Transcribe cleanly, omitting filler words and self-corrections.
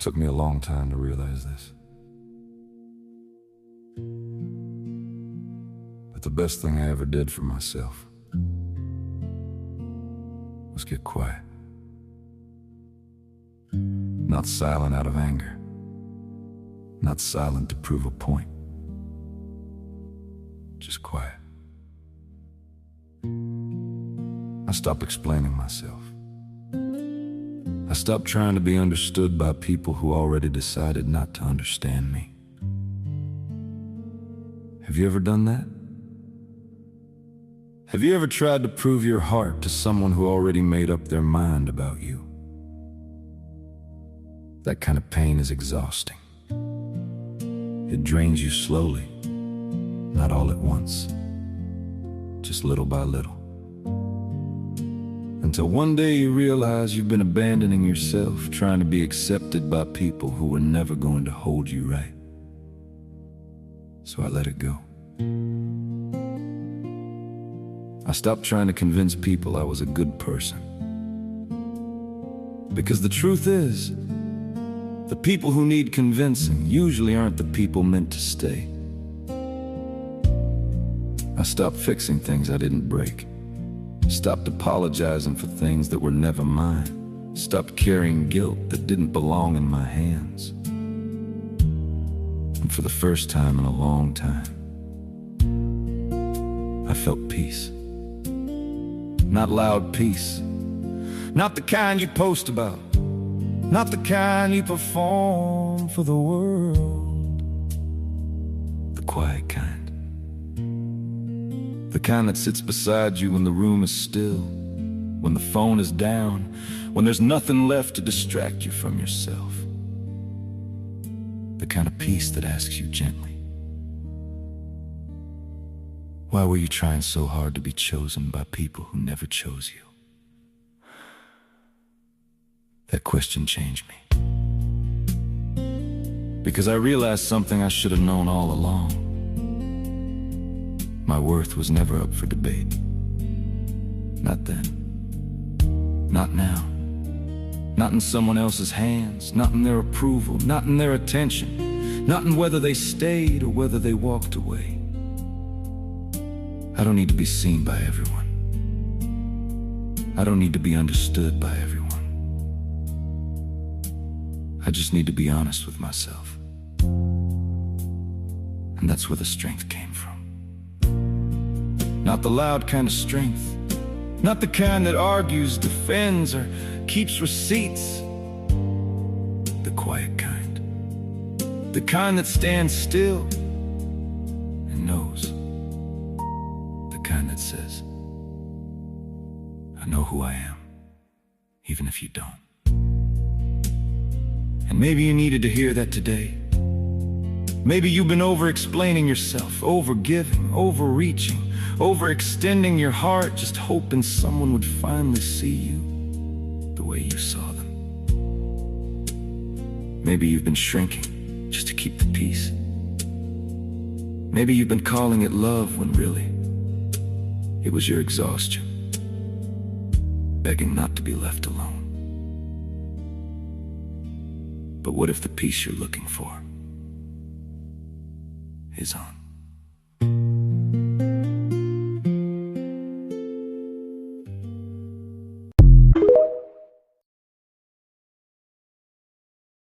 took me a long time to realize this. But the best thing I ever did for myself was get quiet. Not silent out of anger. Not silent to prove a point. Just quiet. I stopped explaining myself. I stopped trying to be understood by people who already decided not to understand me. Have you ever done that? Have you ever tried to prove your heart to someone who already made up their mind about you? That kind of pain is exhausting. It drains you slowly, not all at once, just little by little. Until one day you realize you've been abandoning yourself, trying to be accepted by people who were never going to hold you right. So I let it go. I stopped trying to convince people I was a good person. Because the truth is, the people who need convincing usually aren't the people meant to stay. I stopped fixing things I didn't break. Stopped apologizing for things that were never mine. Stopped carrying guilt that didn't belong in my hands. And for the first time in a long time, I felt peace. Not loud peace. Not the kind you post about. Not the kind you perform for the world. The quiet kind. The kind that sits beside you when the room is still, when the phone is down, when there's nothing left to distract you from yourself. The kind of peace that asks you gently, why were you trying so hard to be chosen by people who never chose you? That question changed me. Because I realized something I should have known all along. My worth was never up for debate. Not then. Not now. Not in someone else's hands. Not in their approval. Not in their attention. Not in whether they stayed or whether they walked away. I don't need to be seen by everyone. I don't need to be understood by everyone. I just need to be honest with myself. And that's where the strength came from. Not the loud kind of strength. Not the kind that argues, defends, or keeps receipts. The quiet kind. The kind that stands still and knows. The kind that says, I know who I am, even if you don't. And maybe you needed to hear that today. Maybe you've been over-explaining yourself, over-giving, overreaching, overextending your heart, just hoping someone would finally see you the way you saw them. Maybe you've been shrinking just to keep the peace. Maybe you've been calling it love when really it was your exhaustion, begging not to be left alone. But what if the peace you're looking for is on?